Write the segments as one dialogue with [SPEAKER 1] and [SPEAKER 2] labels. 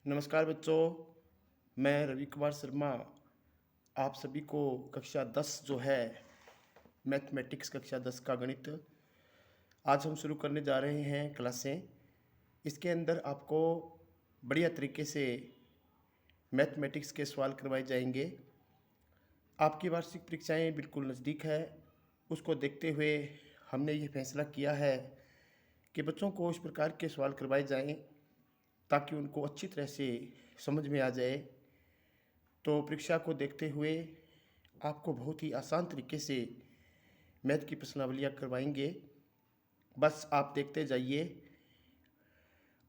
[SPEAKER 1] नमस्कार बच्चों, मैं रवि कुमार शर्मा आप सभी को कक्षा 10 जो है मैथमेटिक्स कक्षा 10 का गणित आज हम शुरू करने जा रहे हैं क्लासें। इसके अंदर आपको बढ़िया तरीके से मैथमेटिक्स के सवाल करवाए जाएंगे। आपकी वार्षिक परीक्षाएं बिल्कुल नज़दीक है, उसको देखते हुए हमने ये फैसला किया है कि बच्चों को इस प्रकार के सवाल करवाए जाएं ताकि उनको अच्छी तरह से समझ में आ जाए। तो परीक्षा को देखते हुए आपको बहुत ही आसान तरीके से मैथ की प्रश्नावलियाँ करवाएंगे, बस आप देखते जाइए।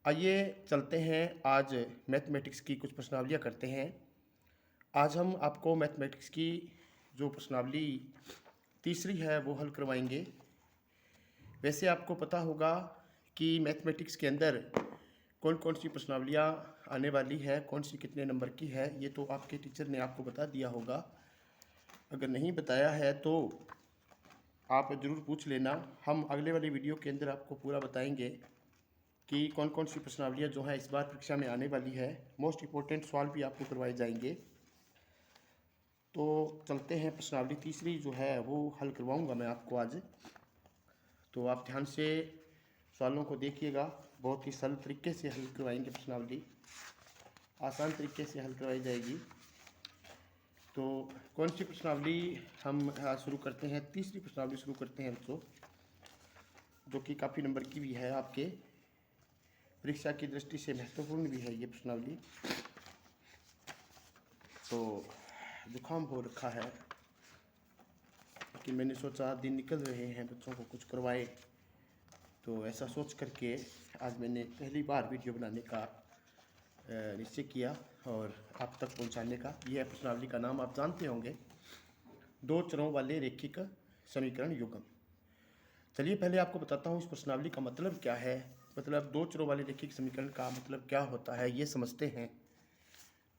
[SPEAKER 1] आइए चलते हैं, आज मैथमेटिक्स की कुछ प्रश्नावलियाँ करते हैं। आज हम आपको मैथमेटिक्स की जो प्रश्नावली तीसरी है वो हल करवाएंगे। वैसे आपको पता होगा कि मैथमेटिक्स के अंदर कौन कौन सी प्रश्नावलियाँ आने वाली है, कौन सी कितने नंबर की है, ये तो आपके टीचर ने आपको बता दिया होगा। अगर नहीं बताया है तो आप ज़रूर पूछ लेना। हम अगले वाली वीडियो के अंदर आपको पूरा बताएंगे कि कौन कौन सी प्रश्नावलियाँ जो है इस बार परीक्षा में आने वाली है। मोस्ट इम्पोर्टेंट सवाल भी आपको करवाए जाएंगे। तो चलते हैं, प्रश्नावली तीसरी जो है वो हल करवाऊँगा मैं आपको आज। तो आप ध्यान से सवालों को देखिएगा, बहुत ही सरल तरीके से हल करवाएंगे प्रश्नावली, आसान तरीके से हल करवाई जाएगी। तो कौन सी प्रश्नावली हम शुरू करते हैं? तीसरी प्रश्नावली शुरू करते हैं बच्चों, जो कि काफ़ी नंबर की भी है, आपके परीक्षा की दृष्टि से महत्वपूर्ण भी है ये प्रश्नावली। तो जुकाम हो रखा है कि मैंने सोचा दिन निकल रहे हैं, बच्चों को कुछ करवाए, तो ऐसा सोच करके आज मैंने पहली बार वीडियो बनाने का निश्चय किया और आप तक पहुंचाने का। यह प्रश्नावली का नाम आप जानते होंगे, दो चरों वाले रैखिक समीकरण युग्म। चलिए पहले आपको बताता हूँ इस प्रश्नावली का मतलब क्या है। मतलब दो चरों वाले रैखिक समीकरण का मतलब क्या होता है ये समझते हैं।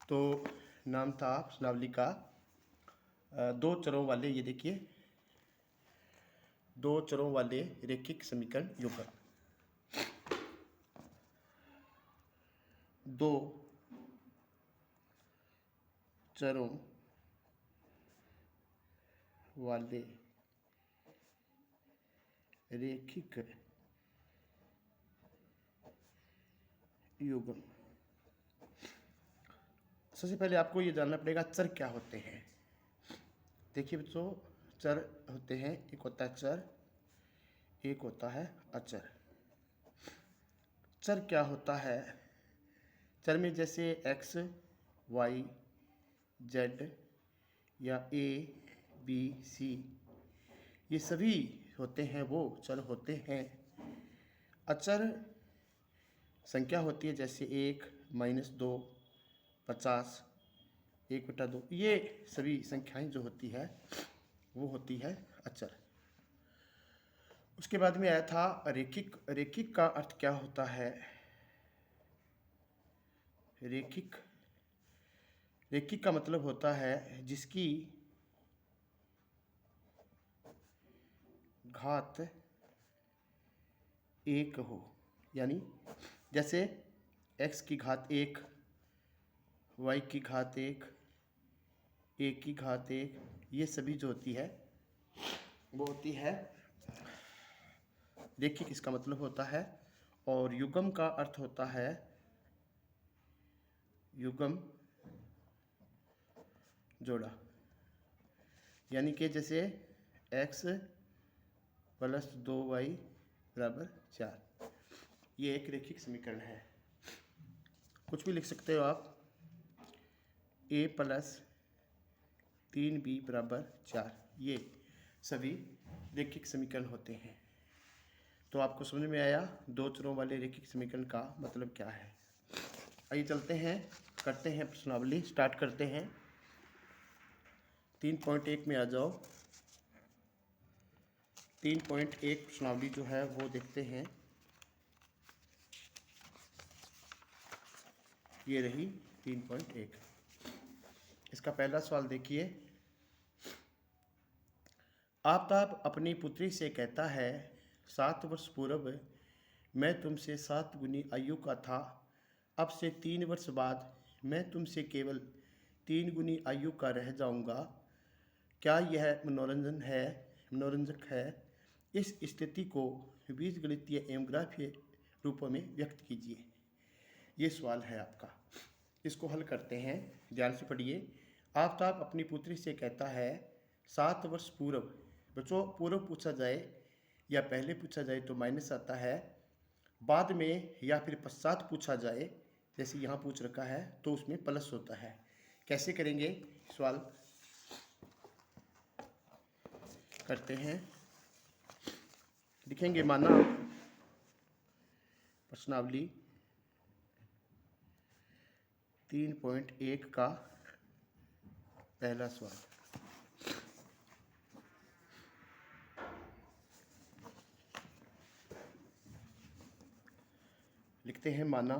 [SPEAKER 1] तो नाम था प्रश्नावली का दो चरों वाले, ये देखिए, दो चरों वाले रैखिक समीकरण युग्म। दो चरों वाले रैखिक युग्म। सबसे पहले आपको ये जानना पड़ेगा चर क्या होते हैं। देखिए बच्चों, चर होते हैं, एक होता है चर, एक होता है अचर। चर क्या होता है? चर में जैसे एक्स, वाई, जेड या ए, बी, सी, ये सभी होते हैं, वो चर होते हैं। अचर संख्या होती है, जैसे 1, -2, 50, 1/2, ये सभी संख्याएं जो होती है वो होती है अचर। उसके बाद में आया था रैखिक। रैखिक का अर्थ क्या होता है? रैखिक, रैखिक का मतलब होता है जिसकी घात एक हो। यानी जैसे x की घात 1, y की घात 1, a की घात 1, ये सभी जो होती है वो होती है रैखिक, इसका मतलब होता है। और युग्म का अर्थ होता है, युग्म जोड़ा। यानी कि जैसे x + 2y = 4, ये एक रैखिक समीकरण है। कुछ भी लिख सकते हो आप, a + 3b = 4, ये सभी रैखिक समीकरण होते हैं। तो आपको समझ में आया दो चरों वाले रैखिक समीकरण का मतलब क्या है। आइए चलते हैं, करते हैं प्रश्नावली, स्टार्ट करते हैं। 3.1 में आ जाओ। 3.1 प्रश्नावली जो है वो देखते हैं। ये रही 3.1। इसका पहला सवाल देखिए। आफ्ताब अपनी पुत्री से कहता है, 7 वर्ष पूर्व मैं तुमसे 7 गुनी आयु का था, अब से 3 वर्ष बाद मैं तुमसे केवल 3 गुनी आयु का रह जाऊंगा। क्या यह मनोरंजक है? इस स्थिति को बीजगणितीय एवं ग्राफीय रूपों में व्यक्त कीजिए। ये सवाल है आपका। इसको हल करते हैं, ध्यान से पढ़िए। आफताब अपनी पुत्री से कहता है 7 वर्ष पूर्व। बच्चों, पूर्व पूछा जाए या पहले पूछा जाए तो माइनस आता है, बाद में या फिर पश्चात पूछा जाए जैसे यहाँ पूछ रखा है तो उसमें प्लस होता है। कैसे करेंगे सवाल करते हैं। लिखेंगे माना प्रश्नावली 3.1 का पहला सवाल। लिखते हैं माना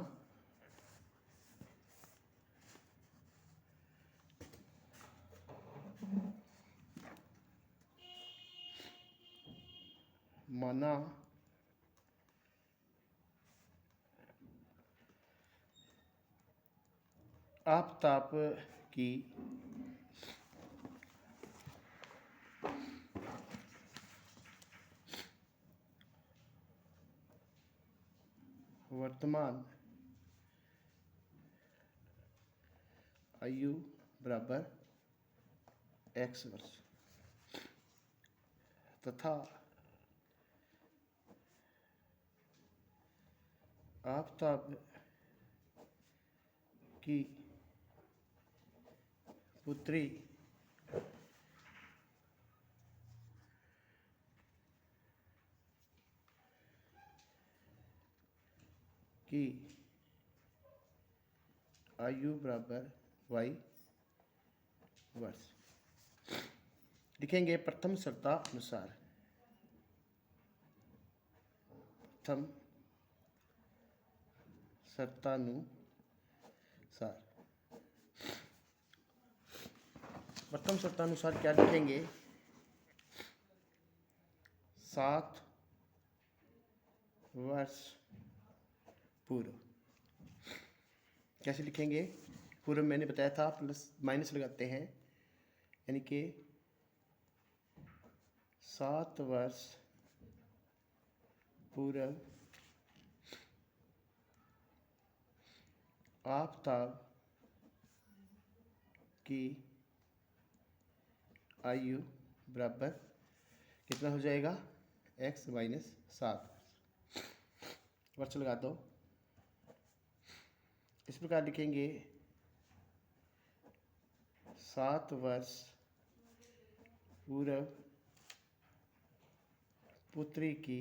[SPEAKER 1] आफताब की वर्तमान आयु बराबर x वर्ष तथा आफताब की पुत्री की आयु बराबर y वर्ष। लिखेंगे प्रथम शर्तानुसार। प्रथम शर्तानुसार क्या लिखेंगे? 7 वर्ष पूर्व। कैसे लिखेंगे? पूर्व मैंने बताया था प्लस माइनस लगाते हैं, यानी कि 7 वर्ष पूर्व आफताब की आयु बराबर कितना हो जाएगा? x माइनस 7 वर्ष लगा दो। इस प्रकार लिखेंगे 7 वर्ष पूर्व पुत्री की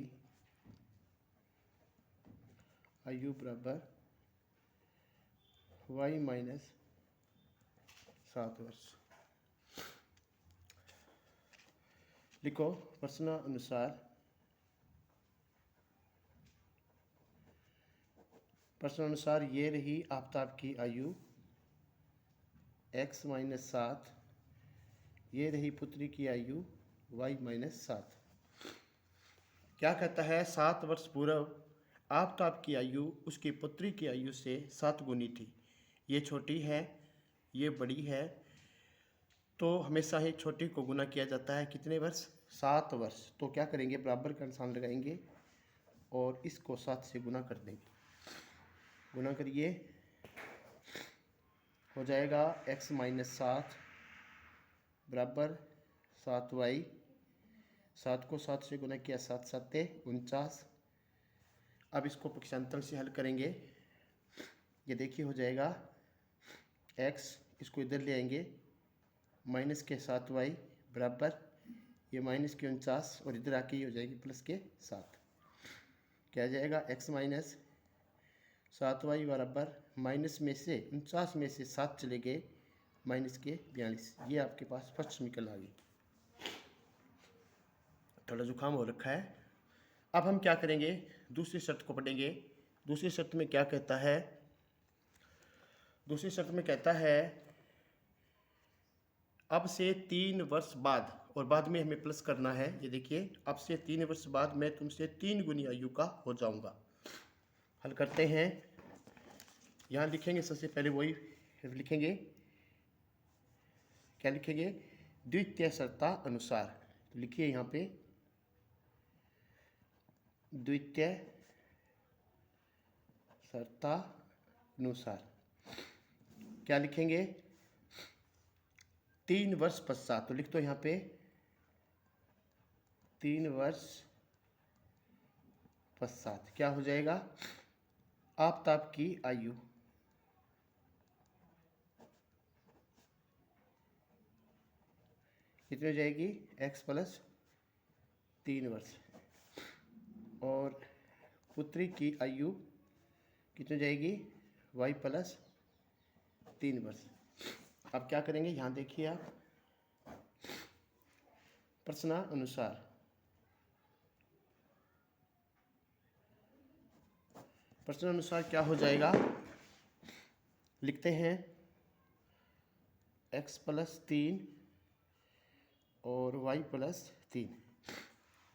[SPEAKER 1] आयु बराबर y माइनस 7 वर्ष। लिखो प्रश्नानुसार ये रही आफताब की आयु x माइनस 7, ये रही पुत्री की आयु y माइनस 7। क्या कहता है? 7 वर्ष पूर्व आफताब की आयु उसकी पुत्री की आयु से 7 गुनी थी। ये छोटी है, ये बड़ी है, तो हमेशा ही छोटी को गुना किया जाता है। कितने वर्ष? 7 वर्ष। तो क्या करेंगे? बराबर का निशान लगाएंगे और इसको 7 से गुना कर देंगे। गुना करिए, हो जाएगा x माइनस 7 बराबर 7y। 7 को 7 से गुना किया, 7 7 49। अब इसको पक्षांतर से हल करेंगे। ये देखिए हो जाएगा x, इसको इधर ले आएंगे, माइनस के 7y बराबर ये माइनस के 49 और इधर आके ये हो जाएगी प्लस के 7। क्या आ जाएगा? x माइनस 7y बराबर माइनस में से 49 में से 7 चले गए, माइनस के 42। ये आपके पास फर्स्ट समीकरण आ गई। थोड़ा जुकाम हो रखा है। अब हम क्या करेंगे? दूसरी शर्त को पढ़ेंगे। दूसरी शर्त में क्या कहता है? दूसरी शर्त में कहता है अब से 3 वर्ष बाद, और बाद में हमें प्लस करना है। ये देखिए, अब से 3 वर्ष बाद मैं तुमसे 3 गुनी आयु का हो जाऊंगा। हल करते हैं। यहाँ लिखेंगे सबसे पहले वही लिखेंगे, क्या लिखेंगे, द्वितीय सरता अनुसार। तो लिखिए यहाँ पे द्वितीय सरता अनुसार क्या लिखेंगे, 3 वर्ष पश्चात। तो लिख दो यहाँ पे 3 वर्ष पश्चात क्या हो जाएगा, आफताब की आयु कितनी हो जाएगी, x प्लस 3 वर्ष, और पुत्री की आयु कितनी हो जाएगी, y प्लस 3 वर्ष। अब क्या करेंगे, यहाँ देखिए आप प्रश्नानुसार, प्रश्नानुसार क्या हो जाएगा, लिखते हैं x प्लस 3 और y प्लस 3।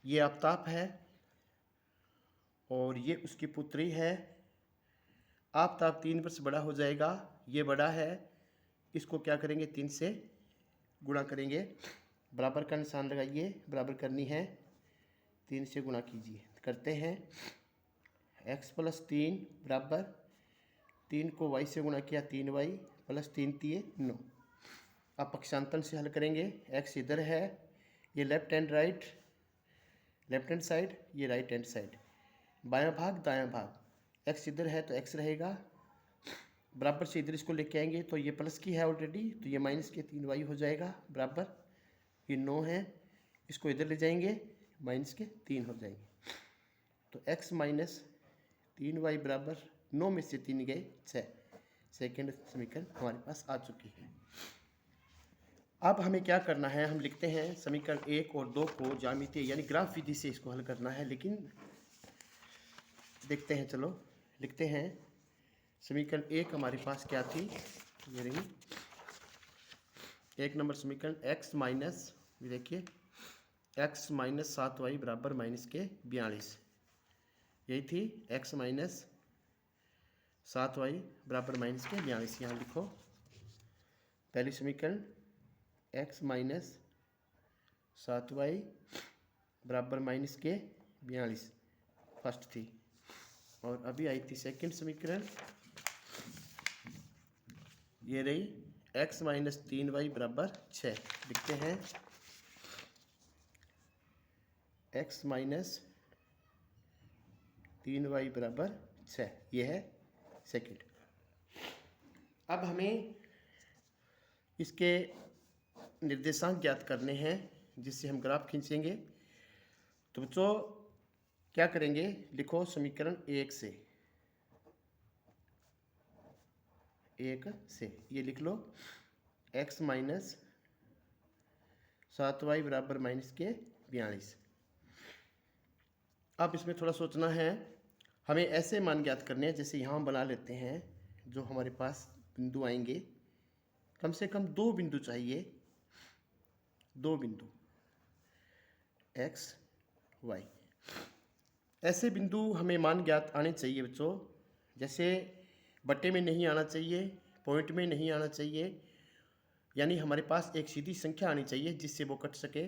[SPEAKER 1] ये आफताब है और ये उसकी पुत्री है। आफताब 3 वर्ष बड़ा हो जाएगा, ये बड़ा है, इसको क्या करेंगे, 3 से गुणा करेंगे, बराबर का निशान लगाइए, बराबर करनी है, 3 से गुणा कीजिए। करते हैं x प्लस 3 बराबर 3 को y से गुणा किया, 3y प्लस 3 3 9। अब पक्षांतरण से हल करेंगे, x इधर है, ये लेफ्ट हैंड साइड, ये राइट हैंड साइड, बायां भाग दायां भाग, x इधर है तो x रहेगा, बराबर से इधर इसको लेके आएंगे तो ये प्लस की है ऑलरेडी, तो ये माइनस के 3y हो जाएगा, बराबर ये 9 है, इसको इधर ले जाएंगे माइनस के 3 हो जाएंगे, तो x माइनस 3y बराबर 9 में से 3 गए 6। सेकेंड समीकरण हमारे पास आ चुकी है। अब हमें क्या करना है, हम लिखते हैं समीकरण 1 और 2 को ज्यामितीय यानी ग्राफ विधि से इसको हल करना है, लेकिन देखते हैं, चलो लिखते हैं। समीकरण 1 हमारे पास क्या थी, ये रही 1 नंबर समीकरण, x माइनस, ये देखिए x माइनस 7y बराबर माइनस के 42, यही थी x माइनस 7y बराबर माइनस के 42। यहाँ लिखो पहली समीकरण x माइनस 7y बराबर माइनस के 42 फर्स्ट थी, और अभी आई थी सेकंड समीकरण, ये रही x माइनस 3y बराबर 6। लिखते हैं x माइनस 3y बराबर 6, ये है सेकंड। अब हमें इसके निर्देशांक ज्ञात करने हैं जिससे हम ग्राफ खींचेंगे। तो बच्चों क्या करेंगे, लिखो समीकरण 1 से ये लिख लो x माइनस 7y बराबर माइनस के 42। अब इसमें थोड़ा सोचना है, हमें ऐसे मान ज्ञात करने हैं, जैसे यहाँ हम बना लेते हैं, जो हमारे पास बिंदु आएंगे, कम से कम 2 बिंदु चाहिए, 2 बिंदु x y, ऐसे बिंदु हमें मान ज्ञात आने चाहिए बच्चों, जैसे बट्टे में नहीं आना चाहिए, पॉइंट में नहीं आना चाहिए, यानी हमारे पास एक सीधी संख्या आनी चाहिए जिससे वो कट सके।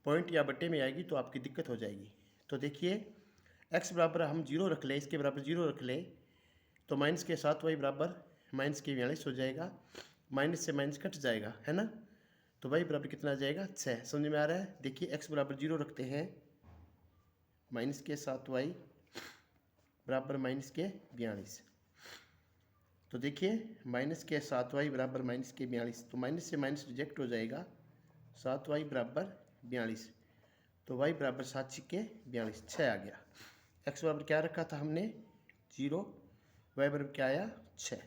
[SPEAKER 1] पॉइंट या बट्टे में आएगी तो आपकी दिक्कत हो जाएगी। तो देखिए x बराबर हम 0 रख लें, इसके बराबर 0 रख लें, तो माइनस के 7y बराबर माइनस के 42 हो जाएगा, माइनस से माइनस कट जाएगा, है ना, तो y बराबर कितना आ जाएगा 6। समझ में आ रहा है। देखिए x बराबर 0 रखते हैं, माइनस के 7y बराबर माइनस के 42, तो देखिए माइनस के 7y बराबर माइनस के 42, तो माइनस से माइनस रिजेक्ट हो जाएगा, 7y बराबर 42, तो y बराबर 7 छिके 42, 6 आ गया। x बराबर क्या रखा था हमने 0, y बराबर क्या आया 6।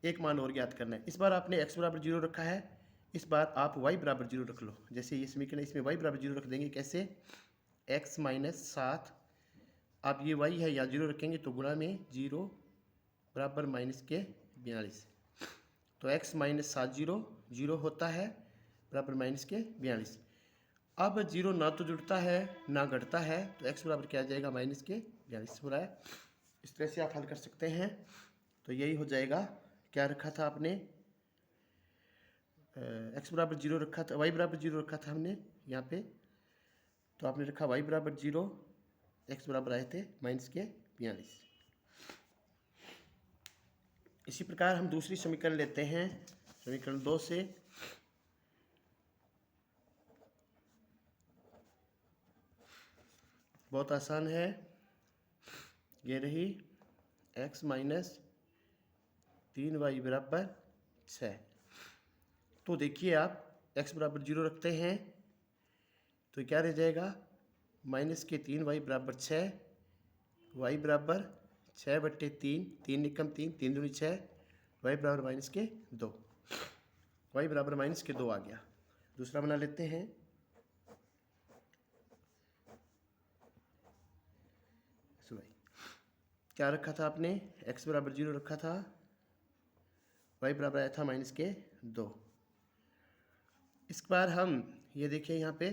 [SPEAKER 1] एक मान और ज्ञात करना है, इस बार आपने x बराबर 0 रखा है, इस बार आप y बराबर 0 रख लो। जैसे ये समीकरण, इसमें y बराबर 0 रख देंगे, कैसे, x माइनस 7, आप ये y है या 0 रखेंगे तो गुणा में 0 बराबर माइनस के 42, तो x माइनस 7 0 होता है बराबर माइनस के 42। अब 0 ना तो जुड़ता है ना घटता है, तो x बराबर क्या आ जाएगा माइनस के 42 हो रहा है। इस तरह से आप हल कर सकते हैं। तो यही हो जाएगा। क्या रखा था आपने, x बराबर 0 रखा था, y बराबर 0 रखा था हमने यहाँ पे, तो आपने रखा y बराबर 0, x बराबर आए थे -42। इसी प्रकार हम दूसरी समीकरण लेते हैं, समीकरण 2 से। बहुत आसान है, ये रही x माइनस 3y बराबर 6। तो देखिए आप x बराबर 0 रखते हैं तो क्या रह जाएगा, -3y बराबर 6, y बराबर 6/3, 3 निकम 3, 3 दूनी 6, y बराबर -2, y बराबर -2 आ गया। दूसरा बना लेते हैं, क्या रखा था आपने, x बराबर 0 रखा था, y बराबर आया था -2। इस बार हम ये देखिए यहाँ पे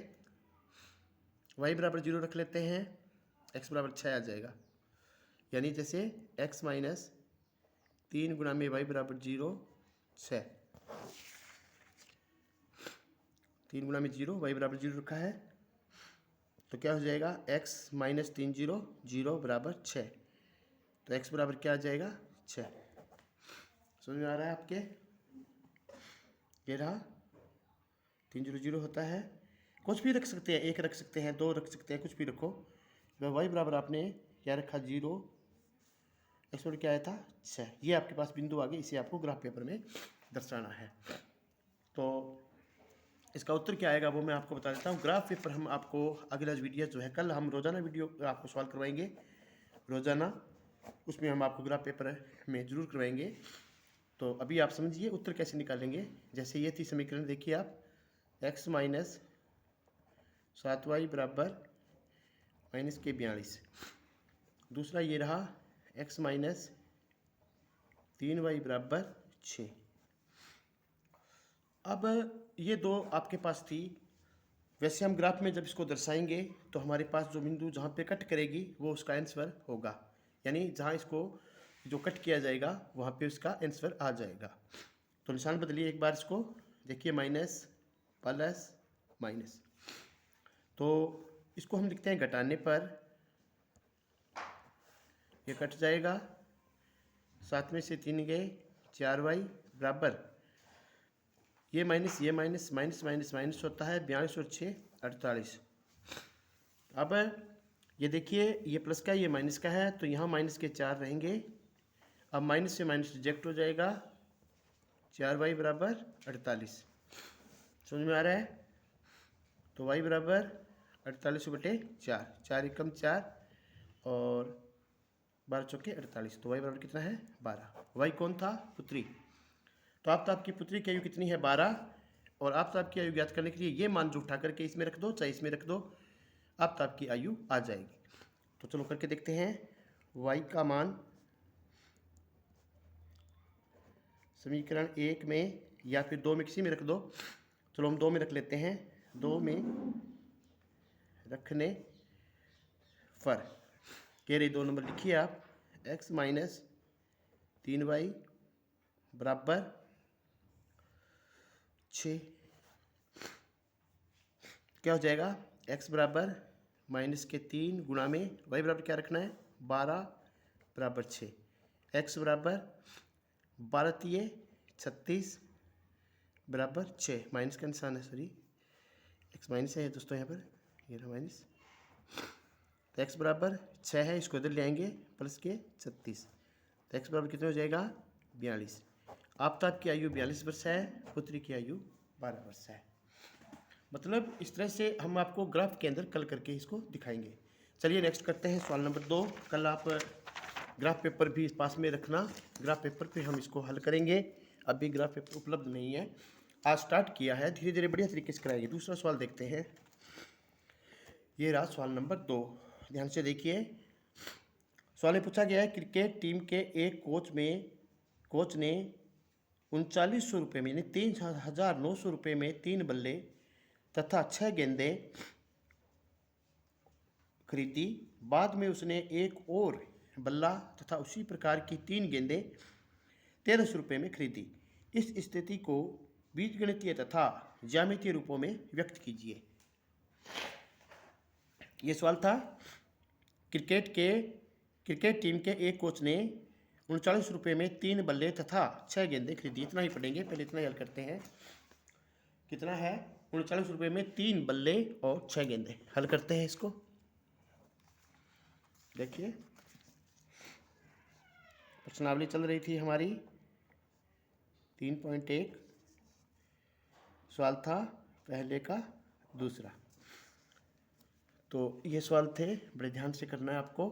[SPEAKER 1] y बराबर 0 रख लेते हैं, x बराबर 6 आ जाएगा। यानी जैसे x माइनस 3 गुणा में y बराबर 0, 6, 3 गुणा में 0, y बराबर 0 रखा है, तो क्या हो जाएगा, x माइनस 3 0, 0 बराबर 6, तो x बराबर क्या आ जाएगा, 6। समझ में आ रहा है आपके, ये रहा 3 0 0 होता है। कुछ भी रख सकते हैं, 1 रख सकते हैं, 2 रख सकते हैं, कुछ भी रखो। y बराबर आपने क्या रखा, 0, x बराबर क्या आया था, 6। ये आपके पास बिंदु आ गए, इसे आपको ग्राफ पेपर में दर्शाना है। तो इसका उत्तर क्या आएगा वो मैं आपको बता देता हूँ। ग्राफ पेपर हम आपको अगला वीडियो जो है, कल हम रोज़ाना वीडियो आपको सॉल्व करवाएंगे रोज़ाना, उसमें हम आपको ग्राफ पेपर में ज़रूर करवाएंगे। तो अभी आप समझिए उत्तर कैसे निकालेंगे। जैसे ये थी समीकरण, देखिए आप, x माइनस 7y बराबर -42। दूसरा ये रहा x माइनस 3y बराबर 6। अब ये दो आपके पास थी। वैसे हम ग्राफ में जब इसको दर्शाएंगे तो हमारे पास जो बिंदु जहाँ पे कट करेगी वो उसका आंसर होगा, यानी जहाँ इसको जो कट किया जाएगा वहाँ पे उसका आंसर आ जाएगा। तो निशान बदलिए एक बार, इसको देखिए, माइनस प्लस माइनस, तो इसको हम लिखते हैं घटाने पर ये कट जाएगा, 7 में से 3 गए, 4y बराबर, ये माइनस माइनस माइनस माइनस होता है, 42 और 6 48। अब ये देखिए, ये प्लस का ये माइनस का है, तो यहाँ माइनस के 4 रहेंगे। अब माइनस से माइनस रिजेक्ट हो जाएगा, 4y बराबर 48। समझ में आ रहा है, तो y बराबर 48/4, 4 एकम 4 और 12 चौके 48, तो y बराबर कितना है, 12। y कौन था, पुत्री। तो आपकी पुत्री की आयु कितनी है, 12, और आपकी आयु ज्ञात करने के लिए ये मान जो उठा करके इसमें रख दो, चाहे इसमें रख दो, आपकी आयु आ जाएगी। तो चलो करके देखते हैं। y का मान समीकरण 1 में या फिर 2 में, किसी में रख दो। चलो हम 2 में रख लेते हैं। 2 में रखने पर कह रही 2 नंबर लिखिए आप, x माइनस 3y बराबर 6। क्या हो जाएगा, x बराबर -3 गुणा में y बराबर क्या रखना है, 12 बराबर 6, x बराबर 12 36 बराबर 6, माइनस का निशान है, सॉरी x माइनस है दोस्तों यहाँ पर, ये रहा माइनस। तो x बराबर 6 है, इसको इधर ले आएंगे, प्लस के 36, तो x बराबर कितने हो जाएगा, 42। आपकी आयु 42 वर्ष है, पुत्री की आयु 12 वर्ष है। मतलब इस तरह से हम आपको ग्राफ के अंदर कल करके इसको दिखाएंगे। चलिए नेक्स्ट करते हैं सवाल नंबर 2। कल आप ग्राफ पेपर भी पास में रखना, ग्राफ पेपर पे हम इसको हल करेंगे। अभी ग्राफ पेपर उपलब्ध नहीं है, आज स्टार्ट किया है, धीरे धीरे बढ़िया तरीके से कराएंगे। दूसरा सवाल देखते हैं, ये रहा सवाल नंबर 2, ध्यान से देखिए। सवाल में पूछा गया है, क्रिकेट टीम के एक कोच ने 3900 रुपये में, यानी 3900 रुपये में 3 बल्ले तथा 6 गेंदें खरीदी। बाद में उसने एक और बल्ला तथा उसी प्रकार की 3 गेंदें 1300 में खरीदी। इस स्थिति को बीजगणितीय तथा ज्यामितीय रूपों में व्यक्त कीजिए। ये सवाल था क्रिकेट टीम के एक कोच ने 39 में 3 बल्ले तथा 6 गेंदें खरीदी। इतना ही पढ़ेंगे, पहले इतना ही हल करते हैं। कितना है? 39 में 3 बल्ले और 6 गेंदें। हल करते हैं इसको। देखिए प्रश्नावली चल रही थी हमारी 3.1, सवाल था पहले का दूसरा। तो ये सवाल थे, बड़े ध्यान से करना है आपको।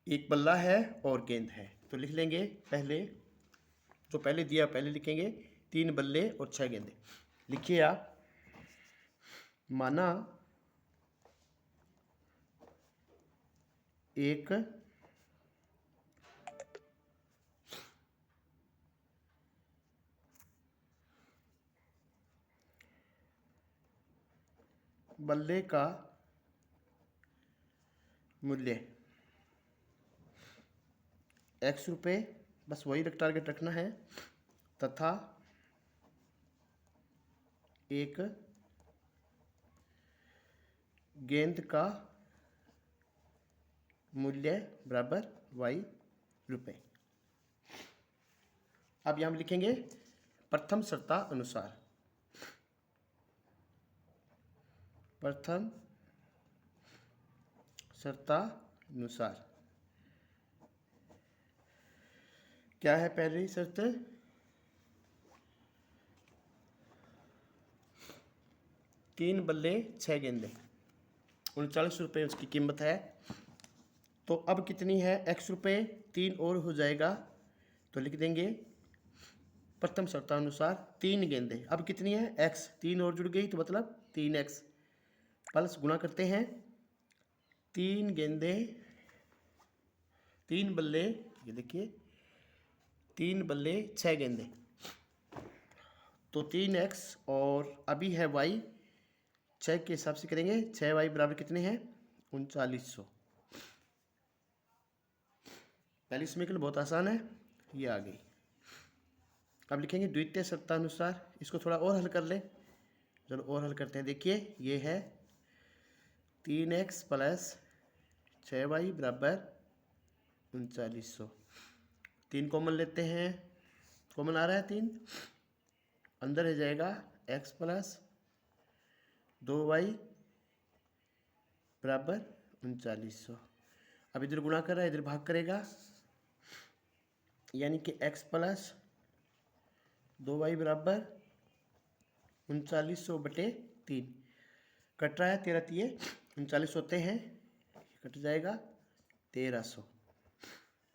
[SPEAKER 1] एक बल्ला है और गेंद है, तो लिख लेंगे पहले, जो पहले दिया पहले लिखेंगे 3 बल्ले और 6 गेंदें। लिखिए आप, माना एक बल्ले का मूल्य x रुपये, बस वही टारगेट रखना है, तथा एक गेंद का मूल्य बराबर y रुपये। अब यहाँ लिखेंगे प्रथम शर्ता अनुसार, प्रथम शर्तानुसार क्या है पहली शर्त? 3 बल्ले 6 गेंदे, 39 उसकी कीमत है। तो अब कितनी है? x रुपये, 3 और हो जाएगा, तो लिख देंगे प्रथम शर्तानुसार 3 गेंदे। अब कितनी है? x, 3 और जुड़ गई तो मतलब 3x, प्लस गुणा करते हैं 3 गेंदे, 3 बल्ले, ये देखिए 3 बल्ले 6 गेंदे, तो 3x और अभी है y, 6 के हिसाब से करेंगे, 6y बराबर कितने हैं? 3900। पहली समीकरण बहुत आसान है, ये आ गई। अब लिखेंगे द्वितीय शर्तानुसार, इसको थोड़ा और हल कर ले। चलो और हल करते हैं। देखिए ये है 3x प्लस 6y बराबर 3900। 3 कॉमन लेते हैं, कॉमन आ रहा है 3, अंदर रह जाएगा x प्लस 2y बराबर 3900। अब इधर गुणा कर रहा है, इधर भाग करेगा, यानी कि x प्लस 2y बराबर 3900 बटे 3। कट रहा है, 13 तिये 39 होते हैं, कट जाएगा 1300।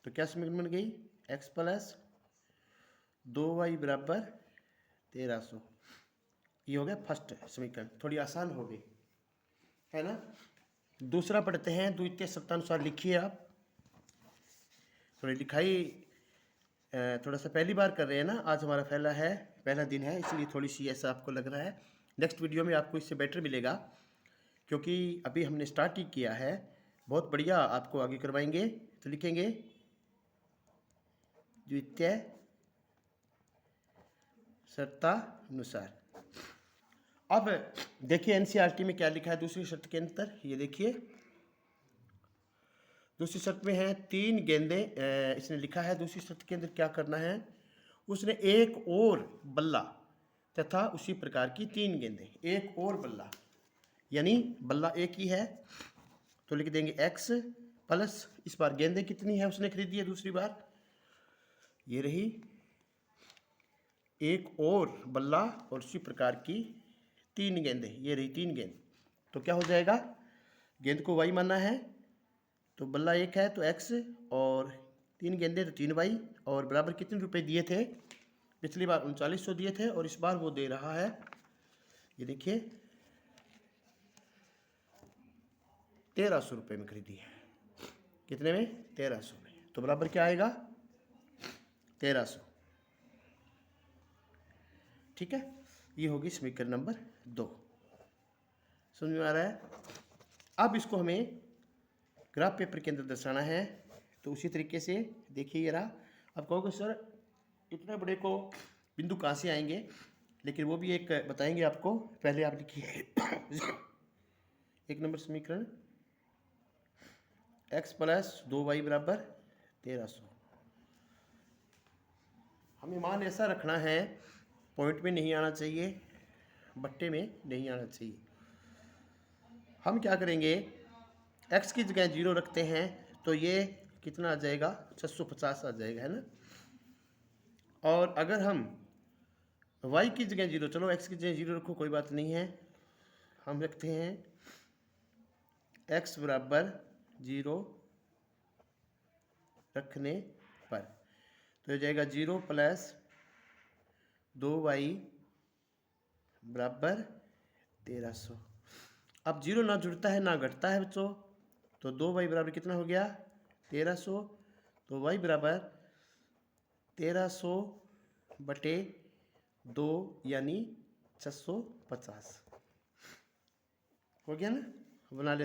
[SPEAKER 1] तो क्या समीकरण बन गई? x प्लस 2y बराबर 1300। ये हो गया फर्स्ट समीकरण, थोड़ी आसान हो गई है ना। दूसरा पढ़ते हैं द्वितीय शर्तानुसार। लिखिए आप, थोड़ी लिखाई थोड़ा सा पहली बार कर रहे हैं ना, आज हमारा पहला दिन है, इसलिए थोड़ी सी ऐसा आपको लग रहा है। नेक्स्ट वीडियो में आपको इससे बेटर मिलेगा, क्योंकि अभी हमने स्टार्ट ही किया है। बहुत बढ़िया आपको आगे करवाएंगे। तो लिखेंगे द्वितीय शर्तानुसार। अब देखिए एनसीईआरटी में क्या लिखा है दूसरी शर्त के अंदर, ये देखिए दूसरी शर्त में है 3 गेंदे, इसने लिखा है दूसरी शर्त के अंदर क्या करना है, उसने एक और बल्ला तथा उसी प्रकार की 3 गेंदें। एक और बल्ला यानी बल्ला एक ही है, तो लिख देंगे x प्लस, इस बार गेंदें कितनी है उसने खरीदी है दूसरी बार, ये रही एक और बल्ला और उसी प्रकार की 3 गेंदें, ये रही 3 गेंद। तो क्या हो जाएगा, गेंद को y मानना है, तो बल्ला एक है तो x और 3 गेंदें तो 3y, और बराबर कितने रुपए दिए थे? पिछली बार 3900 दिए थे और इस बार वो दे रहा है, ये देखिए 1300 रुपये में खरीदी है। कितने में? 1300 में। तो बराबर क्या आएगा? 1300। ठीक है, ये होगी समीकरण नंबर 2। समझ में आ रहा है? अब इसको हमें ग्राफ पेपर के अंदर दर्शाना है। तो उसी तरीके से देखिए ये रहा। अब कहोगे सर इतने बड़े को बिंदु कहाँ से आएंगे, लेकिन वो भी एक बताएंगे आपको। पहले आप लिखिए 1 नंबर समीकरण x प्लस 2y बराबर 1300। हमें मान ऐसा रखना है, पॉइंट में नहीं आना चाहिए, बट्टे में नहीं आना चाहिए। हम क्या करेंगे, x की जगह 0 रखते हैं तो ये कितना आ जाएगा, 650 आ जाएगा, है ना। और अगर हम y की जगह 0, चलो x की जगह 0 रखो, कोई बात नहीं है, हम रखते हैं x बराबर 0 रखने पर, तो हो जाएगा 0 प्लस 2y बराबर 1300। अब 0 ना जुड़ता है ना घटता है बच्चों, तो 2y बराबर कितना हो गया, 1300। तो y बराबर 1300 बटे 2 यानी 650 हो गया ना। बना लेते